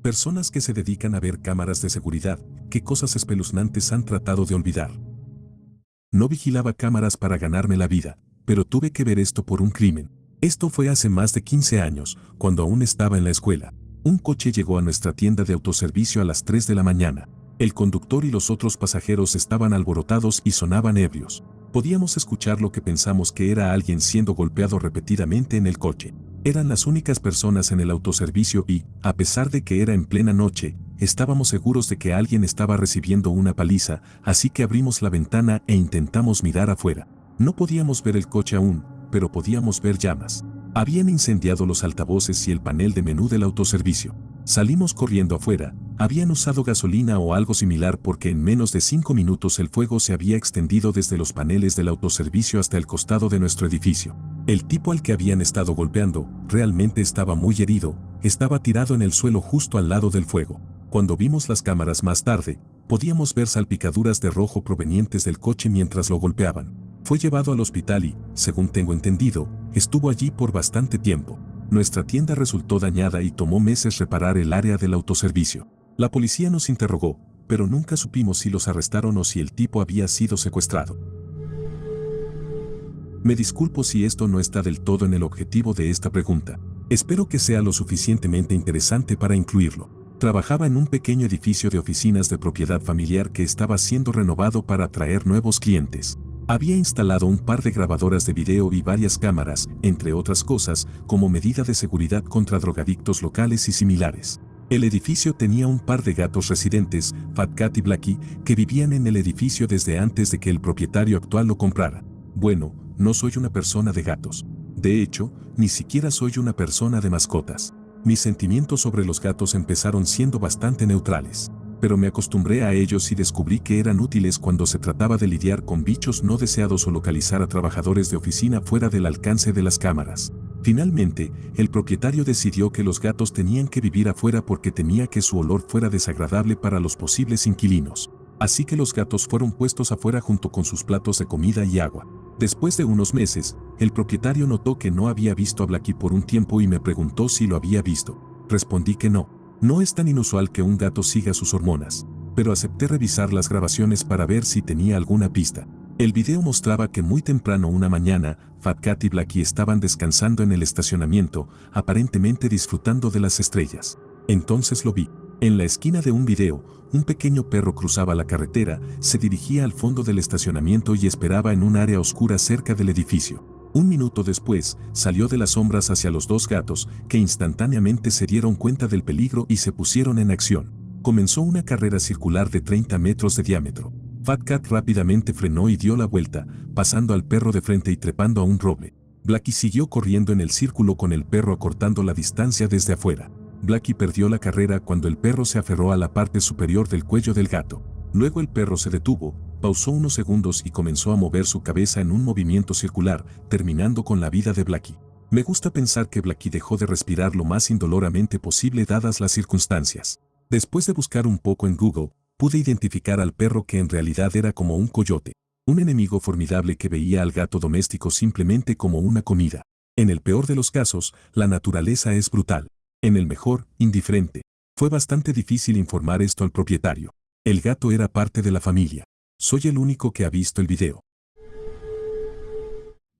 Personas que se dedican a ver cámaras de seguridad, qué cosas espeluznantes han tratado de olvidar. No vigilaba cámaras para ganarme la vida, pero tuve que ver esto por un crimen. Esto fue hace más de 15 años, cuando aún estaba en la escuela. Un coche llegó a nuestra tienda de autoservicio a las 3 de la mañana. El conductor y los otros pasajeros estaban alborotados y sonaban ebrios. Podíamos escuchar lo que pensamos que era alguien siendo golpeado repetidamente en el coche. Eran las únicas personas en el autoservicio y, a pesar de que era en plena noche, estábamos seguros de que alguien estaba recibiendo una paliza, así que abrimos la ventana e intentamos mirar afuera. No podíamos ver el coche aún, pero podíamos ver llamas. Habían incendiado los altavoces y el panel de menú del autoservicio. Salimos corriendo afuera. Habían usado gasolina o algo similar porque en menos de 5 minutos el fuego se había extendido desde los paneles del autoservicio hasta el costado de nuestro edificio. El tipo al que habían estado golpeando realmente estaba muy herido, estaba tirado en el suelo justo al lado del fuego. Cuando vimos las cámaras más tarde, podíamos ver salpicaduras de rojo provenientes del coche mientras lo golpeaban. Fue llevado al hospital y, según tengo entendido, estuvo allí por bastante tiempo. Nuestra tienda resultó dañada y tomó meses reparar el área del autoservicio. La policía nos interrogó, pero nunca supimos si los arrestaron o si el tipo había sido secuestrado. Me disculpo si esto no está del todo en el objetivo de esta pregunta. Espero que sea lo suficientemente interesante para incluirlo. Trabajaba en un pequeño edificio de oficinas de propiedad familiar que estaba siendo renovado para atraer nuevos clientes. Había instalado un par de grabadoras de video y varias cámaras, entre otras cosas, como medida de seguridad contra drogadictos locales y similares. El edificio tenía un par de gatos residentes, Fat Cat y Blackie, que vivían en el edificio desde antes de que el propietario actual lo comprara. Bueno, no soy una persona de gatos. De hecho, ni siquiera soy una persona de mascotas. Mis sentimientos sobre los gatos empezaron siendo bastante neutrales. Pero me acostumbré a ellos y descubrí que eran útiles cuando se trataba de lidiar con bichos no deseados o localizar a trabajadores de oficina fuera del alcance de las cámaras. Finalmente, el propietario decidió que los gatos tenían que vivir afuera porque temía que su olor fuera desagradable para los posibles inquilinos. Así que los gatos fueron puestos afuera junto con sus platos de comida y agua. Después de unos meses, el propietario notó que no había visto a Blackie por un tiempo y me preguntó si lo había visto. Respondí que no. No es tan inusual que un gato siga sus hormonas, pero acepté revisar las grabaciones para ver si tenía alguna pista. El video mostraba que muy temprano una mañana, Fat Cat y Blackie estaban descansando en el estacionamiento, aparentemente disfrutando de las estrellas. Entonces lo vi. En la esquina de un video, un pequeño perro cruzaba la carretera, se dirigía al fondo del estacionamiento y esperaba en un área oscura cerca del edificio. Un minuto después, salió de las sombras hacia los dos gatos, que instantáneamente se dieron cuenta del peligro y se pusieron en acción. Comenzó una carrera circular de 30 metros de diámetro. Fat Cat rápidamente frenó y dio la vuelta, pasando al perro de frente y trepando a un roble. Blackie siguió corriendo en el círculo con el perro acortando la distancia desde afuera. Blackie perdió la carrera cuando el perro se aferró a la parte superior del cuello del gato. Luego el perro se detuvo, pausó unos segundos y comenzó a mover su cabeza en un movimiento circular, terminando con la vida de Blackie. Me gusta pensar que Blackie dejó de respirar lo más indoloramente posible dadas las circunstancias. Después de buscar un poco en Google, pude identificar al perro que en realidad era como un coyote, un enemigo formidable que veía al gato doméstico simplemente como una comida. En el peor de los casos, la naturaleza es brutal. En el mejor, indiferente. Fue bastante difícil informar esto al propietario. El gato era parte de la familia. Soy el único que ha visto el video.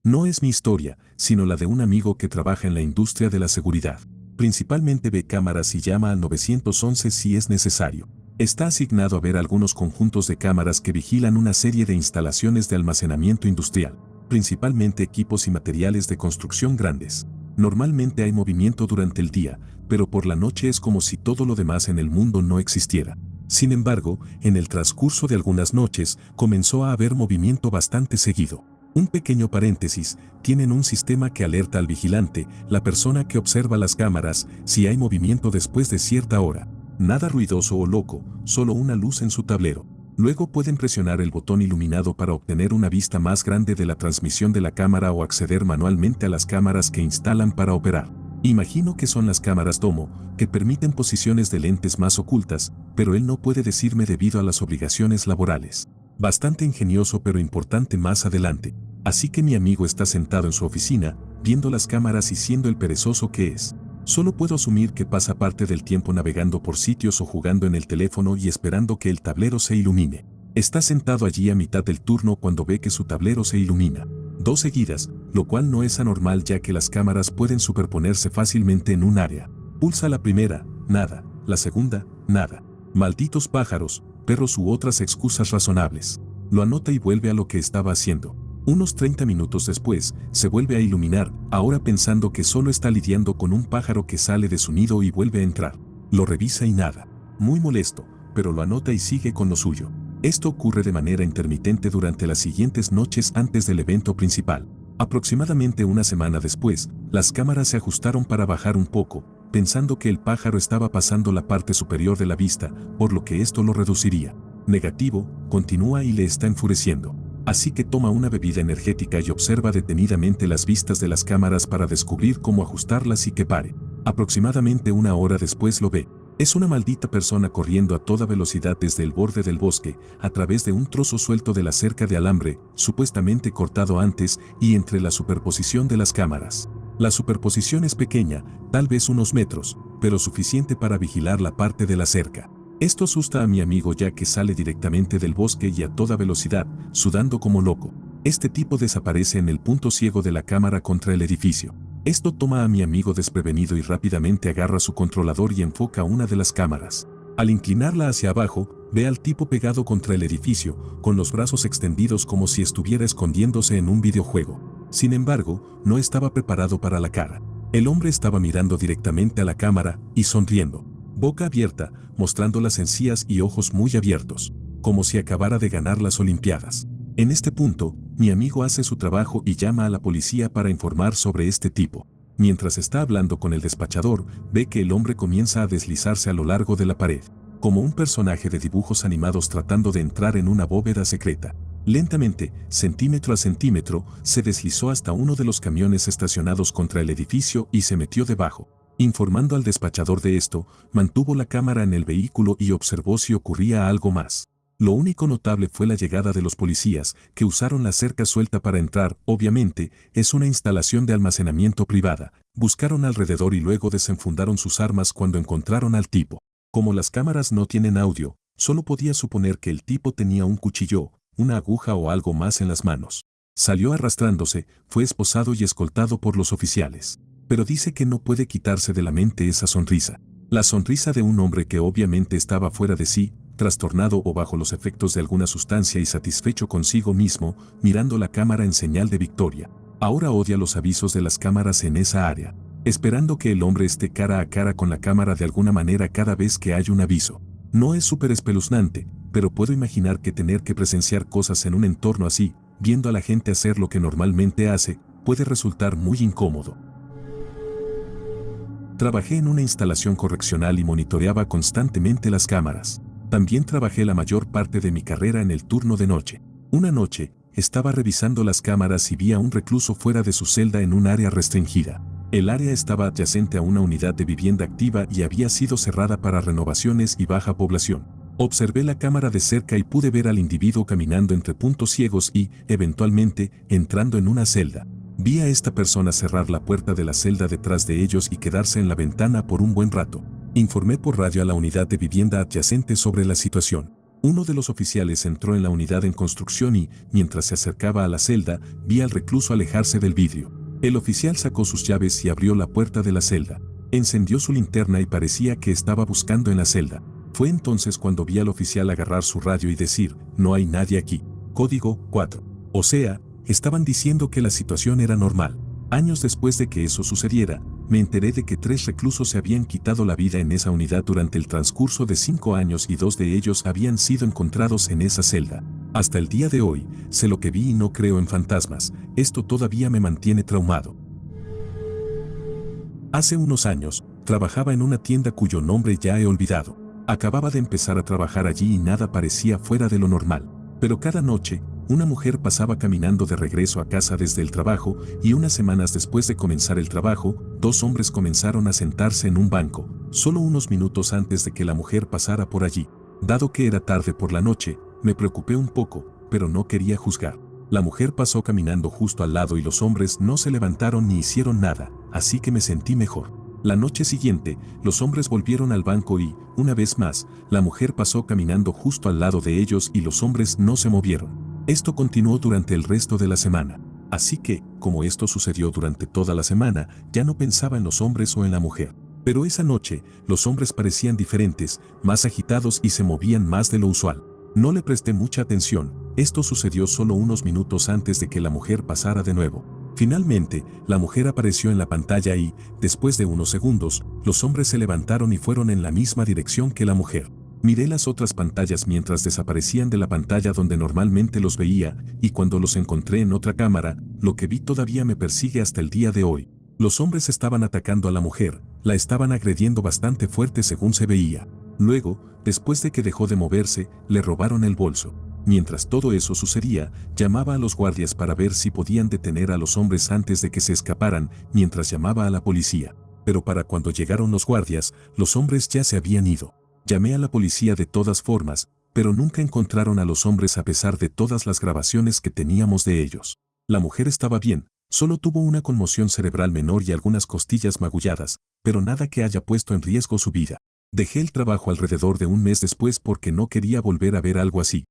No es mi historia, sino la de un amigo que trabaja en la industria de la seguridad. Principalmente ve cámaras y llama al 911 si es necesario. Está asignado a ver algunos conjuntos de cámaras que vigilan una serie de instalaciones de almacenamiento industrial, principalmente equipos y materiales de construcción grandes. Normalmente hay movimiento durante el día, pero por la noche es como si todo lo demás en el mundo no existiera. Sin embargo, en el transcurso de algunas noches, comenzó a haber movimiento bastante seguido. Un pequeño paréntesis, tienen un sistema que alerta al vigilante, la persona que observa las cámaras, si hay movimiento después de cierta hora. Nada ruidoso o loco, solo una luz en su tablero. Luego pueden presionar el botón iluminado para obtener una vista más grande de la transmisión de la cámara o acceder manualmente a las cámaras que instalan para operar. Imagino que son las cámaras Domo, que permiten posiciones de lentes más ocultas, pero él no puede decirme debido a las obligaciones laborales. Bastante ingenioso pero importante más adelante. Así que mi amigo está sentado en su oficina, viendo las cámaras y siendo el perezoso que es. Solo puedo asumir que pasa parte del tiempo navegando por sitios o jugando en el teléfono y esperando que el tablero se ilumine. Está sentado allí a mitad del turno cuando ve que su tablero se ilumina. 2 seguidas, lo cual no es anormal ya que las cámaras pueden superponerse fácilmente en un área. Pulsa la primera, nada. La segunda, nada. Malditos pájaros, perros u otras excusas razonables. Lo anota y vuelve a lo que estaba haciendo. Unos 30 minutos después, se vuelve a iluminar, ahora pensando que solo está lidiando con un pájaro que sale de su nido y vuelve a entrar. Lo revisa y nada. Muy molesto, pero lo anota y sigue con lo suyo. Esto ocurre de manera intermitente durante las siguientes noches antes del evento principal. Aproximadamente una semana después, las cámaras se ajustaron para bajar un poco, pensando que el pájaro estaba pasando la parte superior de la vista, por lo que esto lo reduciría. Negativo, continúa y le está enfureciendo. Así que toma una bebida energética y observa detenidamente las vistas de las cámaras para descubrir cómo ajustarlas y que pare. Aproximadamente una hora después lo ve. Es una maldita persona corriendo a toda velocidad desde el borde del bosque, a través de un trozo suelto de la cerca de alambre, supuestamente cortado antes, y entre la superposición de las cámaras. La superposición es pequeña, tal vez unos metros, pero suficiente para vigilar la parte de la cerca. Esto asusta a mi amigo ya que sale directamente del bosque y a toda velocidad, sudando como loco. Este tipo desaparece en el punto ciego de la cámara contra el edificio. Esto toma a mi amigo desprevenido y rápidamente agarra su controlador y enfoca una de las cámaras. Al inclinarla hacia abajo, ve al tipo pegado contra el edificio, con los brazos extendidos como si estuviera escondiéndose en un videojuego. Sin embargo, no estaba preparado para la cara. El hombre estaba mirando directamente a la cámara y sonriendo. Boca abierta, mostrando las encías y ojos muy abiertos, como si acabara de ganar las Olimpiadas. En este punto, mi amigo hace su trabajo y llama a la policía para informar sobre este tipo. Mientras está hablando con el despachador, ve que el hombre comienza a deslizarse a lo largo de la pared, como un personaje de dibujos animados tratando de entrar en una bóveda secreta. Lentamente, centímetro a centímetro, se deslizó hasta uno de los camiones estacionados contra el edificio y se metió debajo. Informando al despachador de esto, mantuvo la cámara en el vehículo y observó si ocurría algo más. Lo único notable fue la llegada de los policías, que usaron la cerca suelta para entrar. Obviamente, es una instalación de almacenamiento privada. Buscaron alrededor y luego desenfundaron sus armas cuando encontraron al tipo. Como las cámaras no tienen audio, solo podía suponer que el tipo tenía un cuchillo, una aguja o algo más en las manos. Salió arrastrándose, fue esposado y escoltado por los oficiales. Pero dice que no puede quitarse de la mente esa sonrisa. La sonrisa de un hombre que obviamente estaba fuera de sí, trastornado o bajo los efectos de alguna sustancia y satisfecho consigo mismo, mirando la cámara en señal de victoria. Ahora odia los avisos de las cámaras en esa área, esperando que el hombre esté cara a cara con la cámara de alguna manera cada vez que hay un aviso. No es súper espeluznante, pero puedo imaginar que tener que presenciar cosas en un entorno así, viendo a la gente hacer lo que normalmente hace, puede resultar muy incómodo. Trabajé en una instalación correccional y monitoreaba constantemente las cámaras. También trabajé la mayor parte de mi carrera en el turno de noche. Una noche, estaba revisando las cámaras y vi a un recluso fuera de su celda en un área restringida. El área estaba adyacente a una unidad de vivienda activa y había sido cerrada para renovaciones y baja población. Observé la cámara de cerca y pude ver al individuo caminando entre puntos ciegos y, eventualmente, entrando en una celda. Vi a esta persona cerrar la puerta de la celda detrás de ellos y quedarse en la ventana por un buen rato. Informé por radio a la unidad de vivienda adyacente sobre la situación. Uno de los oficiales entró en la unidad en construcción y, mientras se acercaba a la celda, vi al recluso alejarse del vidrio. El oficial sacó sus llaves y abrió la puerta de la celda. Encendió su linterna y parecía que estaba buscando en la celda. Fue entonces cuando vi al oficial agarrar su radio y decir, "No hay nadie aquí. Código 4". O sea, estaban diciendo que la situación era normal. Años después de que eso sucediera, me enteré de que 3 reclusos se habían quitado la vida en esa unidad durante el transcurso de 5 años y 2 de ellos habían sido encontrados en esa celda. Hasta el día de hoy, sé lo que vi y no creo en fantasmas. Esto todavía me mantiene traumado. Hace unos años, trabajaba en una tienda cuyo nombre ya he olvidado. Acababa de empezar a trabajar allí y nada parecía fuera de lo normal. Pero cada noche, una mujer pasaba caminando de regreso a casa desde el trabajo y unas semanas después de comenzar el trabajo, 2 hombres comenzaron a sentarse en un banco, solo unos minutos antes de que la mujer pasara por allí. Dado que era tarde por la noche, me preocupé un poco, pero no quería juzgar. La mujer pasó caminando justo al lado y los hombres no se levantaron ni hicieron nada, así que me sentí mejor. La noche siguiente, los hombres volvieron al banco y, una vez más, la mujer pasó caminando justo al lado de ellos y los hombres no se movieron. Esto continuó durante el resto de la semana. Así que, como esto sucedió durante toda la semana, ya no pensaba en los hombres o en la mujer. Pero esa noche, los hombres parecían diferentes, más agitados y se movían más de lo usual. No le presté mucha atención, esto sucedió solo unos minutos antes de que la mujer pasara de nuevo. Finalmente, la mujer apareció en la pantalla y, después de unos segundos, los hombres se levantaron y fueron en la misma dirección que la mujer. Miré las otras pantallas mientras desaparecían de la pantalla donde normalmente los veía, y cuando los encontré en otra cámara, lo que vi todavía me persigue hasta el día de hoy. Los hombres estaban atacando a la mujer, la estaban agrediendo bastante fuerte según se veía. Luego, después de que dejó de moverse, le robaron el bolso. Mientras todo eso sucedía, llamaba a los guardias para ver si podían detener a los hombres antes de que se escaparan, mientras llamaba a la policía. Pero para cuando llegaron los guardias, los hombres ya se habían ido. Llamé a la policía de todas formas, pero nunca encontraron a los hombres a pesar de todas las grabaciones que teníamos de ellos. La mujer estaba bien, solo tuvo una conmoción cerebral menor y algunas costillas magulladas, pero nada que haya puesto en riesgo su vida. Dejé el trabajo alrededor de un mes después porque no quería volver a ver algo así.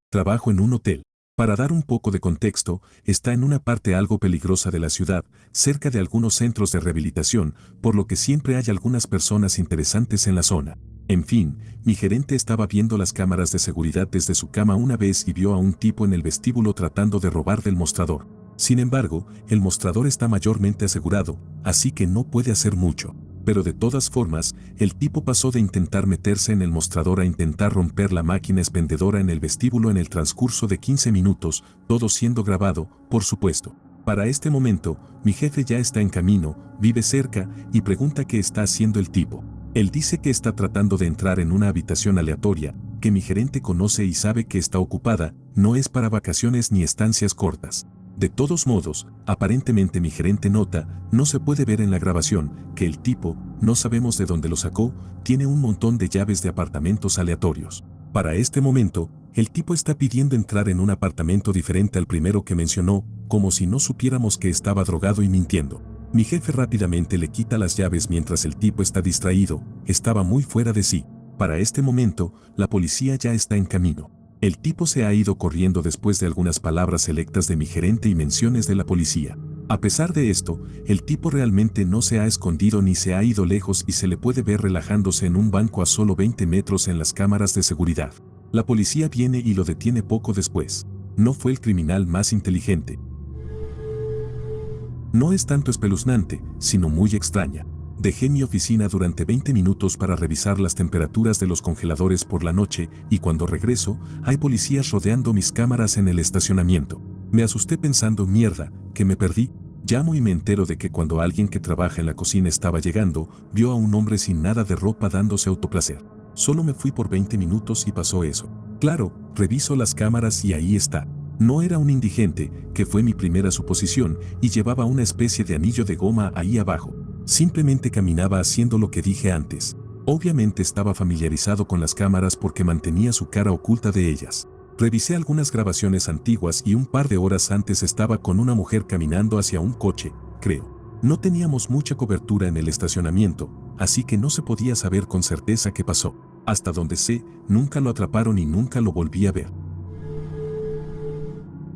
Trabajo en un hotel. Para dar un poco de contexto, está en una parte algo peligrosa de la ciudad, cerca de algunos centros de rehabilitación, por lo que siempre hay algunas personas interesantes en la zona. En fin, mi gerente estaba viendo las cámaras de seguridad desde su cama una vez y vio a un tipo en el vestíbulo tratando de robar del mostrador. Sin embargo, el mostrador está mayormente asegurado, así que no puede hacer mucho. Pero de todas formas, el tipo pasó de intentar meterse en el mostrador a intentar romper la máquina expendedora en el vestíbulo en el transcurso de 15 minutos, todo siendo grabado, por supuesto. Para este momento, mi jefe ya está en camino, vive cerca y pregunta qué está haciendo el tipo. Él dice que está tratando de entrar en una habitación aleatoria, que mi gerente conoce y sabe que está ocupada, no es para vacaciones ni estancias cortas. De todos modos, aparentemente mi gerente nota, no se puede ver en la grabación, que el tipo, no sabemos de dónde lo sacó, tiene un montón de llaves de apartamentos aleatorios. Para este momento, el tipo está pidiendo entrar en un apartamento diferente al primero que mencionó, como si no supiéramos que estaba drogado y mintiendo. Mi jefe rápidamente le quita las llaves mientras el tipo está distraído, estaba muy fuera de sí. Para este momento, la policía ya está en camino. El tipo se ha ido corriendo después de algunas palabras selectas de mi gerente y menciones de la policía. A pesar de esto, el tipo realmente no se ha escondido ni se ha ido lejos y se le puede ver relajándose en un banco a solo 20 metros en las cámaras de seguridad. La policía viene y lo detiene poco después. No fue el criminal más inteligente. No es tanto espeluznante, sino muy extraña. Dejé mi oficina durante 20 minutos para revisar las temperaturas de los congeladores por la noche y cuando regreso, hay policías rodeando mis cámaras en el estacionamiento. Me asusté pensando, mierda, que me perdí. Llamo y me entero de que cuando alguien que trabaja en la cocina estaba llegando, vio a un hombre sin nada de ropa dándose autoplacer. Solo me fui por 20 minutos y pasó eso. Claro, reviso las cámaras y ahí está. No era un indigente, que fue mi primera suposición, y llevaba una especie de anillo de goma ahí abajo. Simplemente caminaba haciendo lo que dije antes. Obviamente estaba familiarizado con las cámaras porque mantenía su cara oculta de ellas. Revisé algunas grabaciones antiguas y un par de horas antes estaba con una mujer caminando hacia un coche, creo. No teníamos mucha cobertura en el estacionamiento, así que no se podía saber con certeza qué pasó. Hasta donde sé, nunca lo atraparon y nunca lo volví a ver.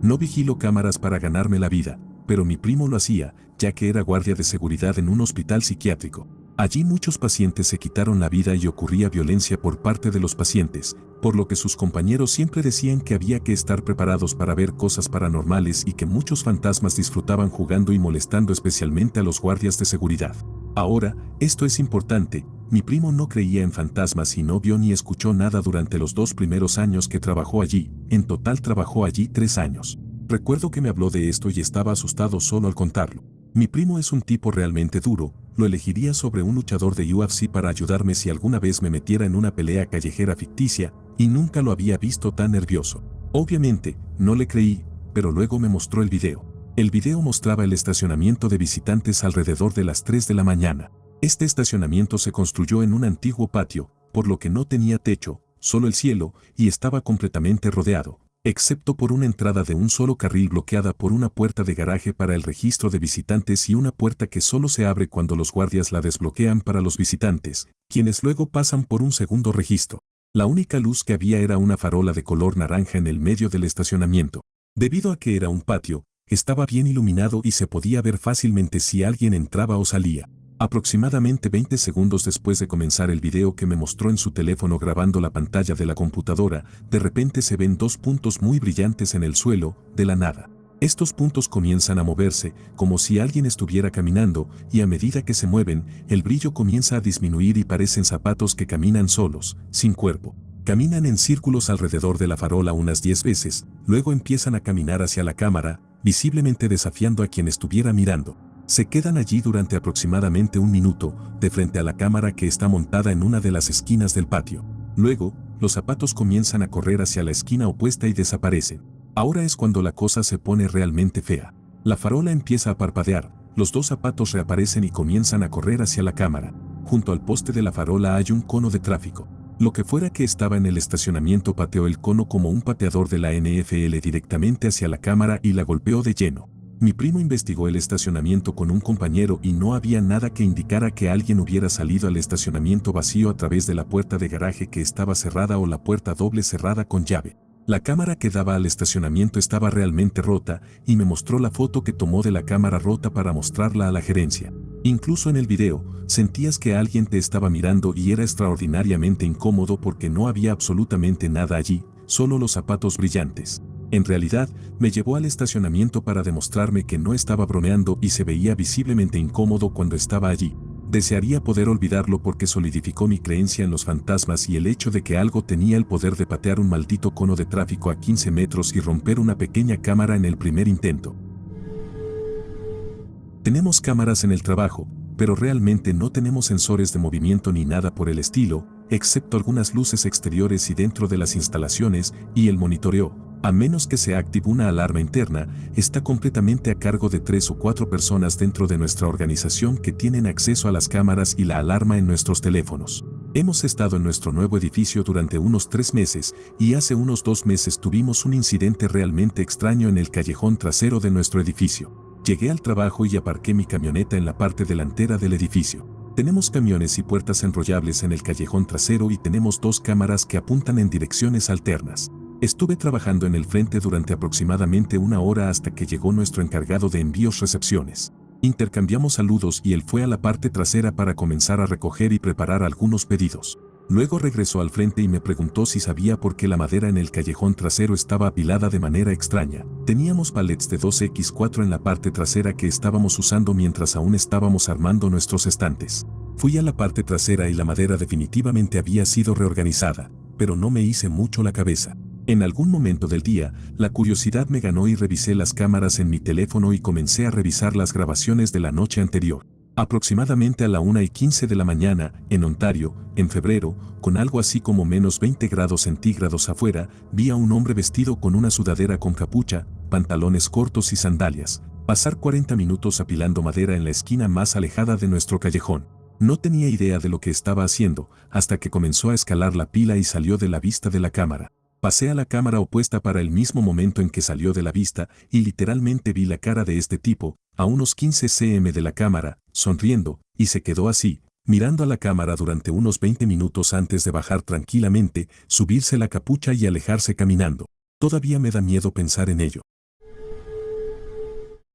No vigilo cámaras para ganarme la vida, pero mi primo lo hacía, ya que era guardia de seguridad en un hospital psiquiátrico. Allí muchos pacientes se quitaron la vida y ocurría violencia por parte de los pacientes, por lo que sus compañeros siempre decían que había que estar preparados para ver cosas paranormales y que muchos fantasmas disfrutaban jugando y molestando especialmente a los guardias de seguridad. Ahora, esto es importante, mi primo no creía en fantasmas y no vio ni escuchó nada durante los 2 primeros años que trabajó allí, en total trabajó allí 3 años. Recuerdo que me habló de esto y estaba asustado solo al contarlo. Mi primo es un tipo realmente duro, lo elegiría sobre un luchador de UFC para ayudarme si alguna vez me metiera en una pelea callejera ficticia, y nunca lo había visto tan nervioso. Obviamente, no le creí, pero luego me mostró el video. El video mostraba el estacionamiento de visitantes alrededor de las 3 de la mañana. Este estacionamiento se construyó en un antiguo patio, por lo que no tenía techo, solo el cielo, y estaba completamente rodeado. excepto por una entrada de un solo carril bloqueada por una puerta de garaje para el registro de visitantes y una puerta que solo se abre cuando los guardias la desbloquean para los visitantes, quienes luego pasan por un segundo registro. La única luz que había era una farola de color naranja en el medio del estacionamiento. Debido a que era un patio, estaba bien iluminado y se podía ver fácilmente si alguien entraba o salía. Aproximadamente 20 segundos después de comenzar el video que me mostró en su teléfono grabando la pantalla de la computadora, de repente se ven dos puntos muy brillantes en el suelo, de la nada. Estos puntos comienzan a moverse, como si alguien estuviera caminando, y a medida que se mueven, el brillo comienza a disminuir y parecen zapatos que caminan solos, sin cuerpo. Caminan en círculos alrededor de la farola unas 10 veces, luego empiezan a caminar hacia la cámara, visiblemente desafiando a quien estuviera mirando. Se quedan allí durante aproximadamente un minuto, de frente a la cámara que está montada en una de las esquinas del patio. Luego, los zapatos comienzan a correr hacia la esquina opuesta y desaparecen. Ahora es cuando la cosa se pone realmente fea. La farola empieza a parpadear, los dos zapatos reaparecen y comienzan a correr hacia la cámara. Junto al poste de la farola hay un cono de tráfico. Lo que fuera que estaba en el estacionamiento pateó el cono como un pateador de la NFL directamente hacia la cámara y la golpeó de lleno. Mi primo investigó el estacionamiento con un compañero y no había nada que indicara que alguien hubiera salido al estacionamiento vacío a través de la puerta de garaje que estaba cerrada o la puerta doble cerrada con llave. La cámara que daba al estacionamiento estaba realmente rota y me mostró la foto que tomó de la cámara rota para mostrarla a la gerencia. Incluso en el video, sentías que alguien te estaba mirando y era extraordinariamente incómodo porque no había absolutamente nada allí, solo los zapatos brillantes. En realidad, me llevó al estacionamiento para demostrarme que no estaba bromeando y se veía visiblemente incómodo cuando estaba allí. Desearía poder olvidarlo porque solidificó mi creencia en los fantasmas y el hecho de que algo tenía el poder de patear un maldito cono de tráfico a 15 metros y romper una pequeña cámara en el primer intento. Tenemos cámaras en el trabajo, pero realmente no tenemos sensores de movimiento ni nada por el estilo, excepto algunas luces exteriores y dentro de las instalaciones, y el monitoreo, a menos que se active una alarma interna, está completamente a cargo de 3 o 4 personas dentro de nuestra organización que tienen acceso a las cámaras y la alarma en nuestros teléfonos. Hemos estado en nuestro nuevo edificio durante unos 3 meses y hace unos 2 meses tuvimos un incidente realmente extraño en el callejón trasero de nuestro edificio. Llegué al trabajo y aparqué mi camioneta en la parte delantera del edificio. Tenemos camiones y puertas enrollables en el callejón trasero y tenemos 2 cámaras que apuntan en direcciones alternas. Estuve trabajando en el frente durante aproximadamente 1 hora hasta que llegó nuestro encargado de envíos-recepciones. Intercambiamos saludos y él fue a la parte trasera para comenzar a recoger y preparar algunos pedidos. Luego regresó al frente y me preguntó si sabía por qué la madera en el callejón trasero estaba apilada de manera extraña. Teníamos palets de 2x4 en la parte trasera que estábamos usando mientras aún estábamos armando nuestros estantes. Fui a la parte trasera y la madera definitivamente había sido reorganizada, pero no me hice mucho la cabeza. En algún momento del día, la curiosidad me ganó y revisé las cámaras en mi teléfono y comencé a revisar las grabaciones de la noche anterior. Aproximadamente a la 1:15 de la mañana, en Ontario, en febrero, con algo así como menos 20 grados centígrados afuera, vi a un hombre vestido con una sudadera con capucha, pantalones cortos y sandalias, pasar 40 minutos apilando madera en la esquina más alejada de nuestro callejón. No tenía idea de lo que estaba haciendo, hasta que comenzó a escalar la pila y salió de la vista de la cámara. Pasé a la cámara opuesta para el mismo momento en que salió de la vista y literalmente vi la cara de este tipo, a unos 15 cm de la cámara, sonriendo, y se quedó así, mirando a la cámara durante unos 20 minutos antes de bajar tranquilamente, subirse la capucha y alejarse caminando. Todavía me da miedo pensar en ello.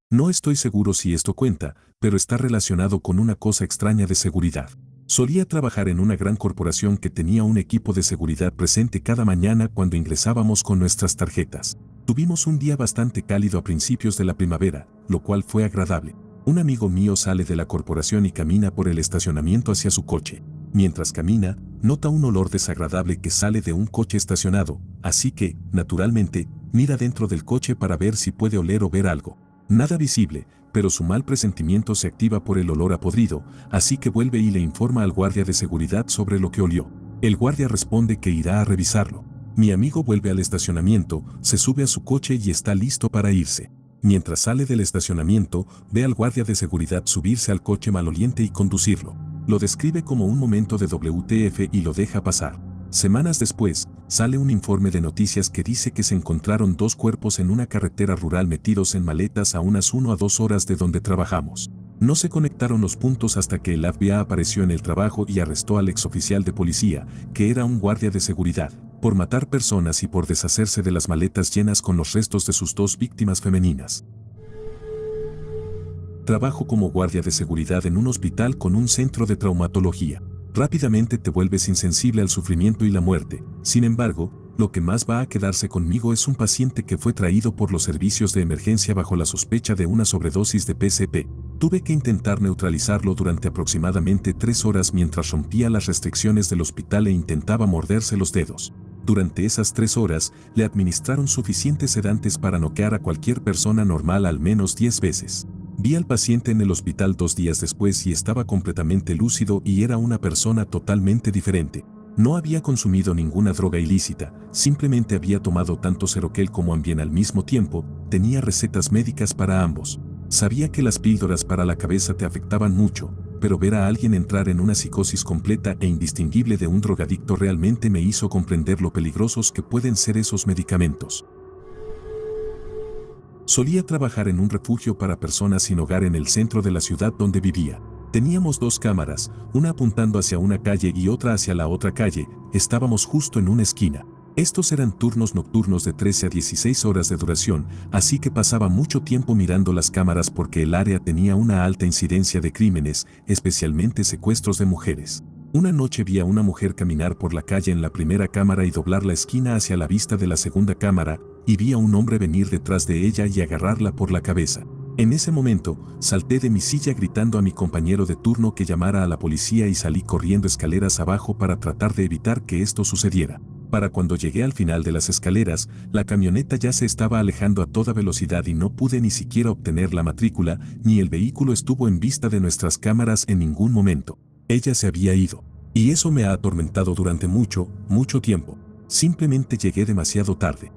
No estoy seguro si esto cuenta, pero está relacionado con una cosa extraña de seguridad. Solía trabajar en una gran corporación que tenía un equipo de seguridad presente cada mañana cuando ingresábamos con nuestras tarjetas. Tuvimos un día bastante cálido a principios de la primavera, lo cual fue agradable. Un amigo mío sale de la corporación y camina por el estacionamiento hacia su coche. Mientras camina, nota un olor desagradable que sale de un coche estacionado, así que, naturalmente, mira dentro del coche para ver si puede oler o ver algo. Nada visible, pero su mal presentimiento se activa por el olor a podrido, así que vuelve y le informa al guardia de seguridad sobre lo que olió. El guardia responde que irá a revisarlo. Mi amigo vuelve al estacionamiento, se sube a su coche y está listo para irse. Mientras sale del estacionamiento, ve al guardia de seguridad subirse al coche maloliente y conducirlo. Lo describe como un momento de WTF y lo deja pasar. Semanas después, sale un informe de noticias que dice que se encontraron 2 cuerpos en una carretera rural metidos en maletas a unas 1 a 2 horas de donde trabajamos. No se conectaron los puntos hasta que el FBI apareció en el trabajo y arrestó al exoficial de policía, que era un guardia de seguridad, por matar personas y por deshacerse de las maletas llenas con los restos de sus 2 víctimas femeninas. Trabajo como guardia de seguridad en un hospital con un centro de traumatología. Rápidamente te vuelves insensible al sufrimiento y la muerte. Sin embargo, lo que más va a quedarse conmigo es un paciente que fue traído por los servicios de emergencia bajo la sospecha de una sobredosis de PCP. Tuve que intentar neutralizarlo durante aproximadamente 3 horas mientras rompía las restricciones del hospital e intentaba morderse los dedos. Durante esas 3 horas, le administraron suficientes sedantes para noquear a cualquier persona normal al menos 10 veces. Vi al paciente en el hospital 2 días después y estaba completamente lúcido y era una persona totalmente diferente. No había consumido ninguna droga ilícita, simplemente había tomado tanto Seroquel como Ambien al mismo tiempo, tenía recetas médicas para ambos. Sabía que las píldoras para la cabeza te afectaban mucho, pero ver a alguien entrar en una psicosis completa e indistinguible de un drogadicto realmente me hizo comprender lo peligrosos que pueden ser esos medicamentos. Solía trabajar en un refugio para personas sin hogar en el centro de la ciudad donde vivía. Teníamos 2 cámaras, una apuntando hacia una calle y otra hacia la otra calle, estábamos justo en una esquina. Estos eran turnos nocturnos de 13 a 16 horas de duración, así que pasaba mucho tiempo mirando las cámaras porque el área tenía una alta incidencia de crímenes, especialmente secuestros de mujeres. Una noche vi a una mujer caminar por la calle en la primera cámara y doblar la esquina hacia la vista de la segunda cámara, y vi a un hombre venir detrás de ella y agarrarla por la cabeza. En ese momento, salté de mi silla gritando a mi compañero de turno que llamara a la policía y salí corriendo escaleras abajo para tratar de evitar que esto sucediera. Para cuando llegué al final de las escaleras, la camioneta ya se estaba alejando a toda velocidad y no pude ni siquiera obtener la matrícula, ni el vehículo estuvo en vista de nuestras cámaras en ningún momento. Ella se había ido. Y eso me ha atormentado durante mucho, mucho tiempo. Simplemente llegué demasiado tarde.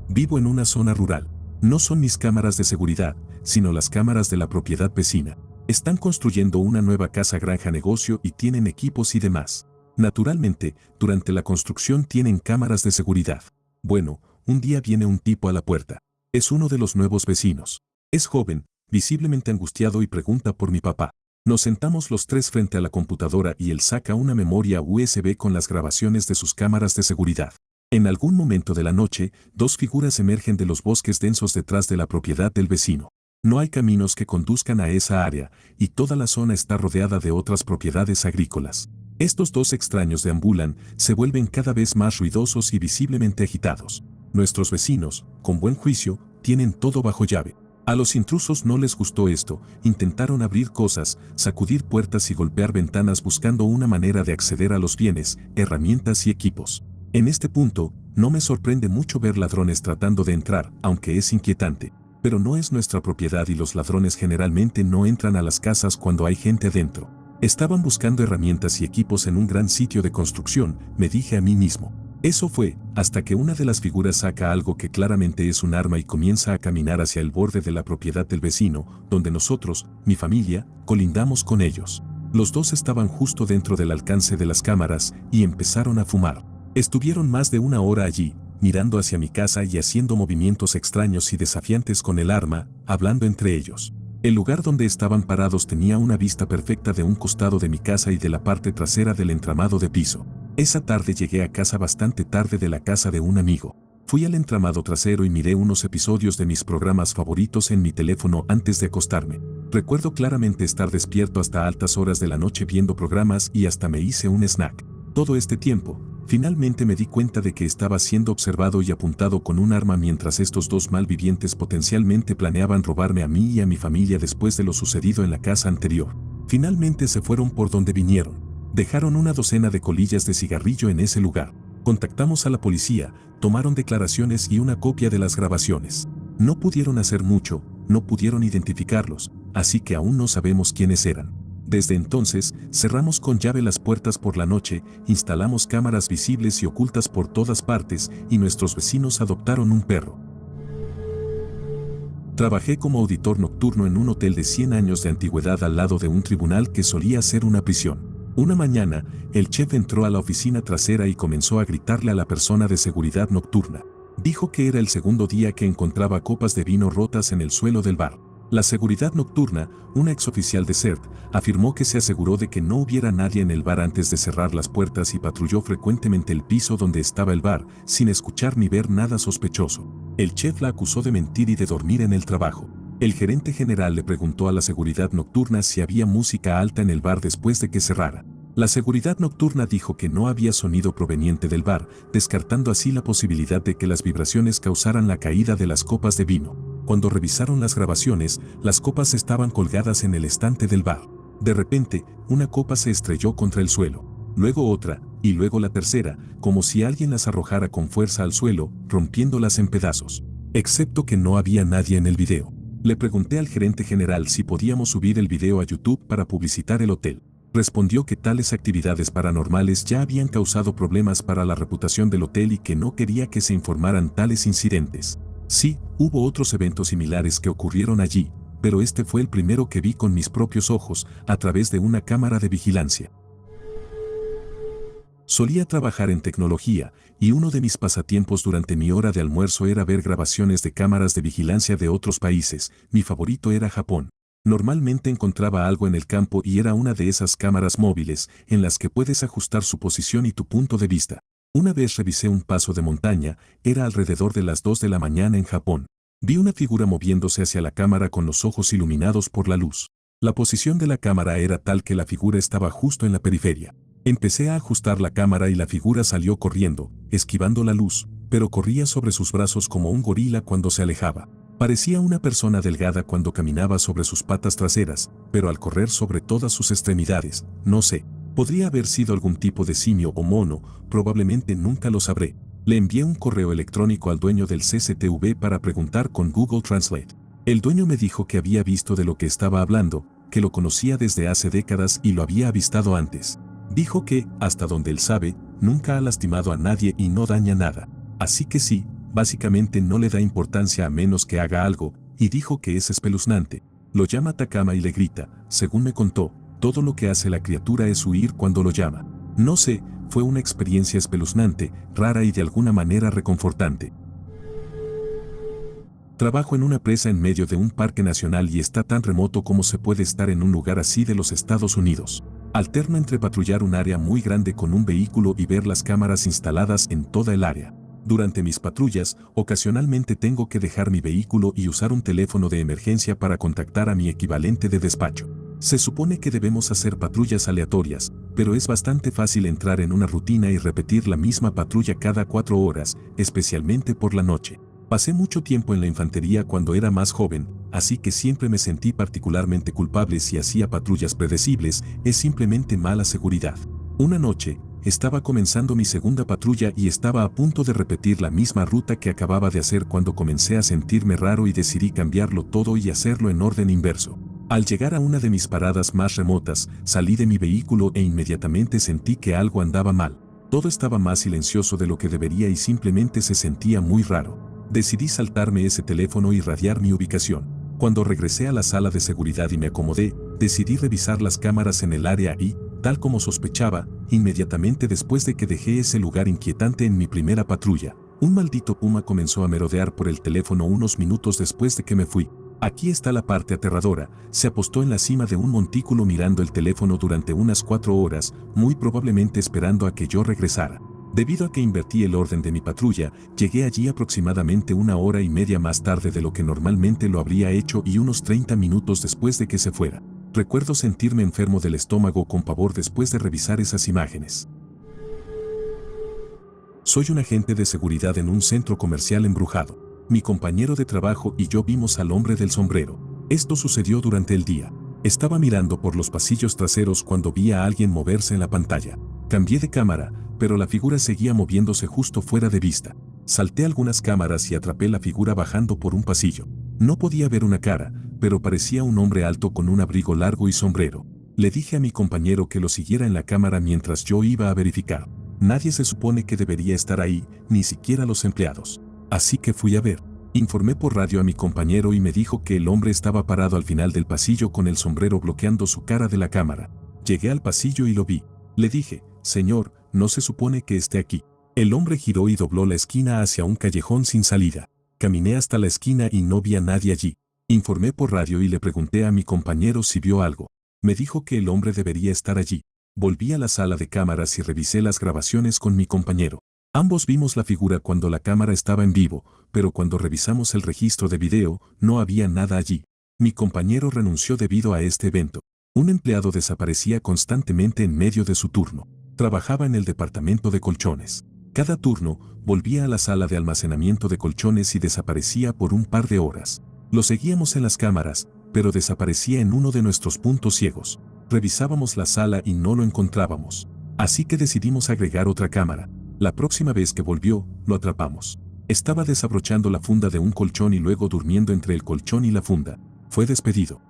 Vivo en una zona rural. No son mis cámaras de seguridad, sino las cámaras de la propiedad vecina. Están construyendo una nueva casa granja negocio y tienen equipos y demás. Naturalmente, durante la construcción tienen cámaras de seguridad. Bueno, un día viene un tipo a la puerta. Es uno de los nuevos vecinos. Es joven, visiblemente angustiado y pregunta por mi papá. Nos sentamos los 3 frente a la computadora y él saca una memoria USB con las grabaciones de sus cámaras de seguridad. En algún momento de la noche, 2 figuras emergen de los bosques densos detrás de la propiedad del vecino. No hay caminos que conduzcan a esa área, y toda la zona está rodeada de otras propiedades agrícolas. Estos 2 extraños deambulan, se vuelven cada vez más ruidosos y visiblemente agitados. Nuestros vecinos, con buen juicio, tienen todo bajo llave. A los intrusos no les gustó esto, intentaron abrir cosas, sacudir puertas y golpear ventanas buscando una manera de acceder a los bienes, herramientas y equipos. En este punto, no me sorprende mucho ver ladrones tratando de entrar, aunque es inquietante. Pero no es nuestra propiedad y los ladrones generalmente no entran a las casas cuando hay gente adentro. Estaban buscando herramientas y equipos en un gran sitio de construcción, me dije a mí mismo. Eso fue, hasta que una de las figuras saca algo que claramente es un arma y comienza a caminar hacia el borde de la propiedad del vecino, donde nosotros, mi familia, colindamos con ellos. Los 2 estaban justo dentro del alcance de las cámaras y empezaron a fumar. Estuvieron más de 1 hora allí, mirando hacia mi casa y haciendo movimientos extraños y desafiantes con el arma, hablando entre ellos. El lugar donde estaban parados tenía una vista perfecta de un costado de mi casa y de la parte trasera del entramado de piso. Esa tarde llegué a casa bastante tarde de la casa de un amigo. Fui al entramado trasero y miré unos episodios de mis programas favoritos en mi teléfono antes de acostarme. Recuerdo claramente estar despierto hasta altas horas de la noche viendo programas y hasta me hice un snack. Todo este tiempo, finalmente me di cuenta de que estaba siendo observado y apuntado con un arma mientras estos 2 malvivientes potencialmente planeaban robarme a mí y a mi familia después de lo sucedido en la casa anterior. Finalmente se fueron por donde vinieron. Dejaron una docena de colillas de cigarrillo en ese lugar. Contactamos a la policía, tomaron declaraciones y una copia de las grabaciones. No pudieron hacer mucho, no pudieron identificarlos, así que aún no sabemos quiénes eran. Desde entonces, cerramos con llave las puertas por la noche, instalamos cámaras visibles y ocultas por todas partes y nuestros vecinos adoptaron un perro. Trabajé como auditor nocturno en un hotel de 100 años de antigüedad al lado de un tribunal que solía ser una prisión. Una mañana, el chef entró a la oficina trasera y comenzó a gritarle a la persona de seguridad nocturna. Dijo que era el segundo día que encontraba copas de vino rotas en el suelo del bar. La seguridad nocturna, una exoficial de CERT, afirmó que se aseguró de que no hubiera nadie en el bar antes de cerrar las puertas y patrulló frecuentemente el piso donde estaba el bar, sin escuchar ni ver nada sospechoso. El chef la acusó de mentir y de dormir en el trabajo. El gerente general le preguntó a la seguridad nocturna si había música alta en el bar después de que cerrara. La seguridad nocturna dijo que no había sonido proveniente del bar, descartando así la posibilidad de que las vibraciones causaran la caída de las copas de vino. Cuando revisaron las grabaciones, las copas estaban colgadas en el estante del bar. De repente, una copa se estrelló contra el suelo, luego otra, y luego la tercera, como si alguien las arrojara con fuerza al suelo, rompiéndolas en pedazos. Excepto que no había nadie en el video. Le pregunté al gerente general si podíamos subir el video a YouTube para publicitar el hotel. Respondió que tales actividades paranormales ya habían causado problemas para la reputación del hotel y que no quería que se informaran tales incidentes. Sí, hubo otros eventos similares que ocurrieron allí, pero este fue el primero que vi con mis propios ojos, a través de una cámara de vigilancia. Solía trabajar en tecnología, y uno de mis pasatiempos durante mi hora de almuerzo era ver grabaciones de cámaras de vigilancia de otros países. Mi favorito era Japón. Normalmente encontraba algo en el campo y era una de esas cámaras móviles, en las que puedes ajustar su posición y tu punto de vista. Una vez revisé un paso de montaña, era alrededor de las 2 de la mañana en Japón. Vi una figura moviéndose hacia la cámara con los ojos iluminados por la luz. La posición de la cámara era tal que la figura estaba justo en la periferia. Empecé a ajustar la cámara y la figura salió corriendo, esquivando la luz, pero corría sobre sus brazos como un gorila cuando se alejaba. Parecía una persona delgada cuando caminaba sobre sus patas traseras, pero al correr sobre todas sus extremidades, no sé. Podría haber sido algún tipo de simio o mono, probablemente nunca lo sabré. Le envié un correo electrónico al dueño del CCTV para preguntar con Google Translate. El dueño me dijo que había visto de lo que estaba hablando, que lo conocía desde hace décadas y lo había avistado antes. Dijo que, hasta donde él sabe, nunca ha lastimado a nadie y no daña nada. Así que sí, básicamente no le da importancia a menos que haga algo, y dijo que es espeluznante. Lo llama Takama y le grita, según me contó. Todo lo que hace la criatura es huir cuando lo llama. No sé, fue una experiencia espeluznante, rara y de alguna manera reconfortante. Trabajo en una presa en medio de un parque nacional y está tan remoto como se puede estar en un lugar así de los Estados Unidos. Alterno entre patrullar un área muy grande con un vehículo y ver las cámaras instaladas en toda el área. Durante mis patrullas, ocasionalmente tengo que dejar mi vehículo y usar un teléfono de emergencia para contactar a mi equivalente de despacho. Se supone que debemos hacer patrullas aleatorias, pero es bastante fácil entrar en una rutina y repetir la misma patrulla cada 4 horas, especialmente por la noche. Pasé mucho tiempo en la infantería cuando era más joven, así que siempre me sentí particularmente culpable si hacía patrullas predecibles, es simplemente mala seguridad. Una noche, estaba comenzando mi segunda patrulla y estaba a punto de repetir la misma ruta que acababa de hacer cuando comencé a sentirme raro y decidí cambiarlo todo y hacerlo en orden inverso. Al llegar a una de mis paradas más remotas, salí de mi vehículo e inmediatamente sentí que algo andaba mal. Todo estaba más silencioso de lo que debería y simplemente se sentía muy raro. Decidí saltarme ese teléfono y radiar mi ubicación. Cuando regresé a la sala de seguridad y me acomodé, decidí revisar las cámaras en el área y, tal como sospechaba, inmediatamente después de que dejé ese lugar inquietante en mi primera patrulla, un maldito puma comenzó a merodear por el teléfono unos minutos después de que me fui. Aquí está la parte aterradora, se apostó en la cima de un montículo mirando el teléfono durante unas 4 horas, muy probablemente esperando a que yo regresara. Debido a que invertí el orden de mi patrulla, llegué allí aproximadamente 1 hora y media más tarde de lo que normalmente lo habría hecho y unos 30 minutos después de que se fuera. Recuerdo sentirme enfermo del estómago con pavor después de revisar esas imágenes. Soy un agente de seguridad en un centro comercial embrujado. Mi compañero de trabajo y yo vimos al hombre del sombrero. Esto sucedió durante el día. Estaba mirando por los pasillos traseros cuando vi a alguien moverse en la pantalla. Cambié de cámara, pero la figura seguía moviéndose justo fuera de vista. Salté algunas cámaras y atrapé la figura bajando por un pasillo. No podía ver una cara, pero parecía un hombre alto con un abrigo largo y sombrero. Le dije a mi compañero que lo siguiera en la cámara mientras yo iba a verificar. Nadie se supone que debería estar ahí, ni siquiera los empleados. Así que fui a ver. Informé por radio a mi compañero y me dijo que el hombre estaba parado al final del pasillo con el sombrero bloqueando su cara de la cámara. Llegué al pasillo y lo vi. Le dije, señor, no se supone que esté aquí. El hombre giró y dobló la esquina hacia un callejón sin salida. Caminé hasta la esquina y no vi a nadie allí. Informé por radio y le pregunté a mi compañero si vio algo. Me dijo que el hombre debería estar allí. Volví a la sala de cámaras y revisé las grabaciones con mi compañero. Ambos vimos la figura cuando la cámara estaba en vivo, pero cuando revisamos el registro de video, no había nada allí. Mi compañero renunció debido a este evento. Un empleado desaparecía constantemente en medio de su turno. Trabajaba en el departamento de colchones. Cada turno, volvía a la sala de almacenamiento de colchones y desaparecía por un par de horas. Lo seguíamos en las cámaras, pero desaparecía en uno de nuestros puntos ciegos. Revisábamos la sala y no lo encontrábamos. Así que decidimos agregar otra cámara. La próxima vez que volvió, lo atrapamos. Estaba desabrochando la funda de un colchón y luego durmiendo entre el colchón y la funda. Fue despedido.